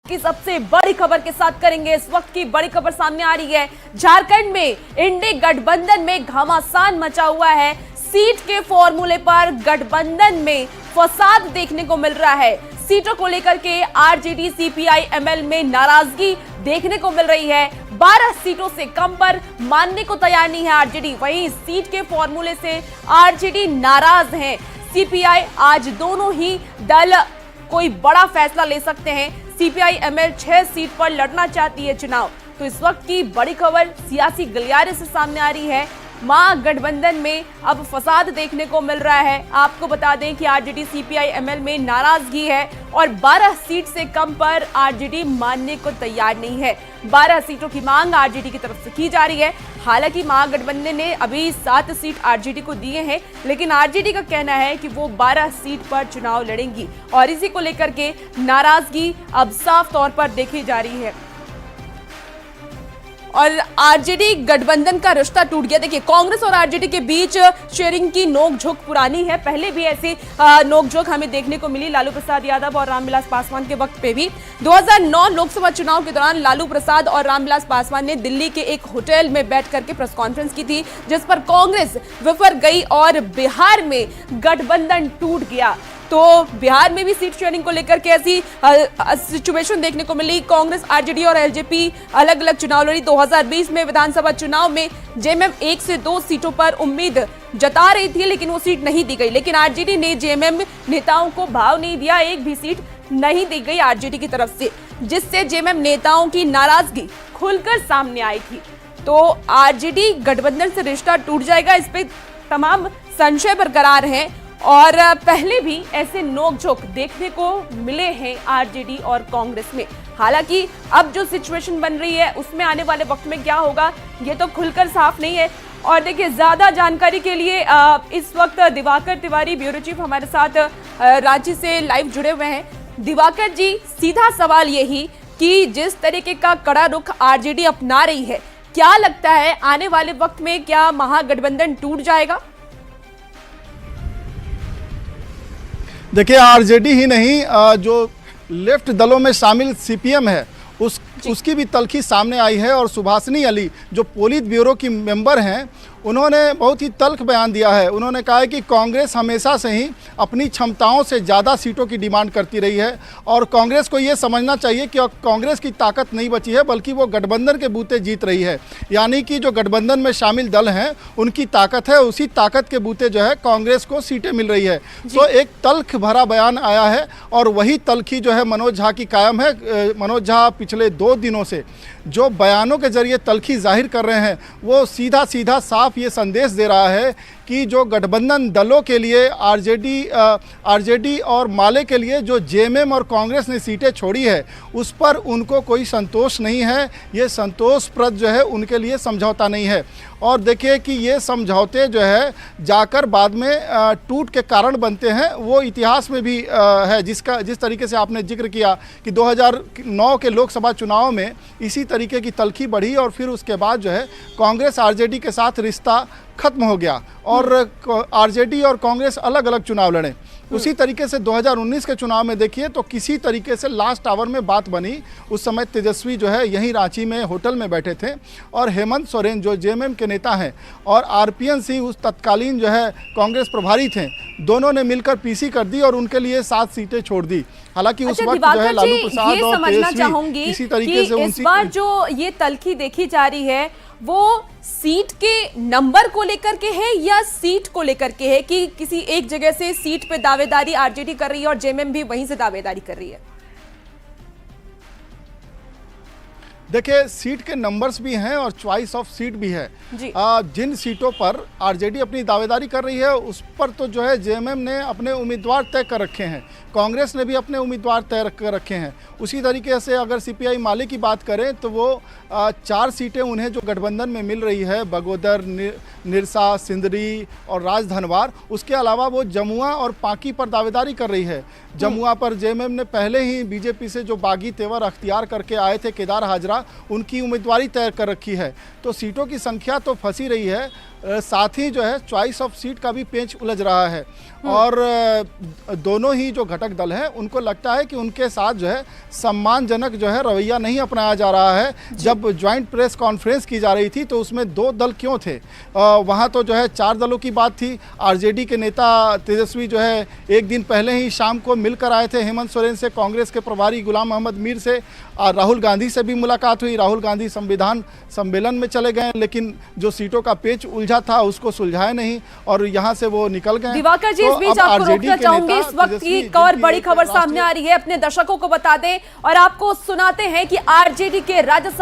की सबसे बड़ी खबर के साथ करेंगे। इस वक्त की बड़ी खबर सामने आ रही है। झारखंड में इंडी गठबंधन में घमासान मचा हुआ है। सीट के फॉर्मूले पर गठबंधन में फसाद देखने को मिल रहा है। सीटों को लेकर के आरजेडी सीपीआई एमएल में नाराजगी देखने को मिल रही है। 12 सीटों से कम पर मानने को तैयार नहीं है आरजेडी। वहीं सीट के फॉर्मूले से आरजेडी नाराज है। सीपीआई आज दोनों ही दल कोई बड़ा फैसला ले सकते हैं। सीपीआई एमएल 6 सीट पर लड़ना चाहती है चुनाव। तो इस वक्त की बड़ी खबर सियासी गलियारे से सामने आ रही है। महागठबंधन में अब फसाद देखने को मिल रहा है। आपको बता दें कि आरजेडी सीपीआई एमएल में नाराजगी है और 12 सीट से कम पर आरजेडी मानने को तैयार नहीं है। 12 सीटों की मांग आरजेडी की तरफ से की जा रही है। हालांकि महागठबंधन ने अभी 7 सीट आरजेडी को दिए हैं, लेकिन आरजेडी का कहना है कि वो 12 सीट पर चुनाव लड़ेंगी और इसी को लेकर के नाराजगी अब साफ तौर पर देखी जा रही है। और आरजेडी गठबंधन का रिश्ता टूट गया। देखिए, कांग्रेस और आरजेडी के बीच शेयरिंग की नोकझोंक पुरानी है। पहले भी ऐसी नोकझोंक हमें देखने को मिली लालू प्रसाद यादव और रामविलास पासवान के वक्त पे भी। 2009 लोकसभा चुनाव के दौरान लालू प्रसाद और रामविलास पासवान ने दिल्ली के एक होटल में बैठ करके प्रेस कॉन्फ्रेंस की थी, जिस पर कांग्रेस विफर गई और बिहार में गठबंधन टूट गया। तो बिहार में भी सीट शेयरिंग को लेकर के ऐसी सिचुएशन देखने को मिली। कांग्रेस, आरजेडी और एलजेपी अलग अलग चुनाव लड़ी। 2020 में विधानसभा चुनाव में जेएमएम 1 से 2 सीटों पर उम्मीद जता रही थी, लेकिन वो सीट नहीं दी गई। लेकिन आरजेडी ने जेएमएम नेताओं को भाव नहीं दिया, एक भी सीट नहीं दी गई आरजेडी की तरफ से, जिससे जेएमएम नेताओं की नाराजगी खुलकर सामने आई थी। तो आरजेडी गठबंधन से रिश्ता टूट जाएगा, इस पे तमाम संशय बरकरार हैं और पहले भी ऐसे नोकझोंक देखने को मिले हैं आरजेडी और कांग्रेस में। हालांकि अब जो सिचुएशन बन रही है उसमें आने वाले वक्त में क्या होगा ये तो खुलकर साफ नहीं है। और देखिए, ज्यादा जानकारी के लिए इस वक्त दिवाकर तिवारी ब्यूरो चीफ हमारे साथ रांची से लाइव जुड़े हुए हैं। दिवाकर जी, सीधा सवाल यही कि जिस तरीके का कड़ा रुख आरजेडी अपना रही है, क्या लगता है आने वाले वक्त में क्या महागठबंधन टूट जाएगा? देखिए, आरजेडी ही नहीं, जो लेफ्ट दलों में शामिल सीपीएम है उसकी भी तल्खी सामने आई है। और सुभाषिनी अली जो पोलित ब्यूरो की मेंबर हैं, उन्होंने बहुत ही तल्ख बयान दिया है। उन्होंने कहा है कि कांग्रेस हमेशा से ही अपनी क्षमताओं से ज़्यादा सीटों की डिमांड करती रही है और कांग्रेस को ये समझना चाहिए कि कांग्रेस की ताकत नहीं बची है, बल्कि वो गठबंधन के बूते जीत रही है। यानी कि जो गठबंधन में शामिल दल हैं उनकी ताकत है, उसी ताकत के बूते जो है कांग्रेस को सीटें मिल रही है। तो एक तल्ख भरा बयान आया है और वही तल्खी जो है मनोज झा की कायम है। मनोज झा पिछले 2 दिनों से जो बयानों के जरिए तल्खी जाहिर कर रहे हैं, वो सीधा सीधा साफ ये संदेश दे रहा है कि जो गठबंधन दलों के लिए आरजेडी और माले के लिए जो जेएमएम और कांग्रेस ने सीटें छोड़ी है, उस पर उनको कोई संतोष नहीं है। ये संतोषप्रद जो है उनके लिए समझौता नहीं है। और देखिए कि ये समझौते जो है जाकर बाद में टूट के कारण बनते हैं। वो इतिहास में भी है, जिस तरीके से आपने जिक्र किया कि 2009 के लोकसभा चुनाव में इसी तरीके की तल्खी बढ़ी और फिर उसके बाद जो है कांग्रेस आरजेडी के साथ रिश्ता खत्म हो गया और आरजेडी और कांग्रेस अलग अलग चुनाव लड़े। उसी तरीके से 2019 के चुनाव में देखिए तो किसी तरीके से लास्ट आवर में बात बनी। उस समय तेजस्वी जो है यहीं रांची में होटल में बैठे थे और हेमंत सोरेन जो जेएमएम के नेता हैं और आरपीएन सिंह उस तत्कालीन जो है कांग्रेस प्रभारी थे, दोनों ने मिलकर पीसी कर दी और उनके लिए 7 सीटें छोड़ दी। हालांकि उस वक्त जो है लालू प्रसाद और तेजस्वी इसी तरीके से इस बार जो ये तल्खी देखी जा रही है वो सीट के नंबर को लेकर के है या सीट को लेकर के है कि किसी एक जगह से सीट पे दावेदारी आरजेडी कर रही है और जेएमएम भी वहीं से दावेदारी कर रही है? देखिए, सीट के नंबर्स भी हैं और चॉइस ऑफ सीट भी है। जिन सीटों पर आरजेडी अपनी दावेदारी कर रही है उस पर तो जो है जेएमएम ने अपने उम्मीदवार तय कर रखे हैं, कांग्रेस ने भी अपने उम्मीदवार तय कर रखे हैं। उसी तरीके से अगर सीपीआई माले की बात करें तो वो 4 सीटें उन्हें जो गठबंधन में मिल रही है, बगोदर, निरसा, सिंदरी और राजधनवार। उसके अलावा वो जमुआ और पांकी पर दावेदारी कर रही है। जमुआ पर जेएमएम ने पहले ही बीजेपी से जो बागी तेवर अख्तियार करके आए थे केदार हाजरा, उनकी उम्मीदवारी तय कर रखी है। तो सीटों की संख्या तो फंसी रही है साथ ही जो है चॉइस ऑफ सीट का भी पेच उलझ रहा है। और दोनों ही जो घटक दल हैं उनको लगता है कि उनके साथ जो है सम्मानजनक जो है रवैया नहीं अपनाया जा रहा है। जब ज्वाइंट प्रेस कॉन्फ्रेंस की जा रही थी तो उसमें 2 दल क्यों थे, वहाँ तो जो है 4 दलों की बात थी। आरजेडी के नेता तेजस्वी जो है एक दिन पहले ही शाम को मिलकर आए थे हेमंत सोरेन से, कांग्रेस के प्रभारी गुलाम मोहम्मद मीर से, राहुल गांधी से भी मुलाकात हुई। राहुल गांधी संविधान सम्मेलन में चले गए, लेकिन जो सीटों का पेच उलझा था उसको सुलझाया नहीं और यहाँ से वो निकल गए। दिवाकर जी, इस बीच आपको रोकना चाहूंगी, इस वक्त की एक और बड़ी खबर सामने आ रही है, अपने दर्शकों को बता दें और आपको सुनाते हैं कि आरजेडी के राज्य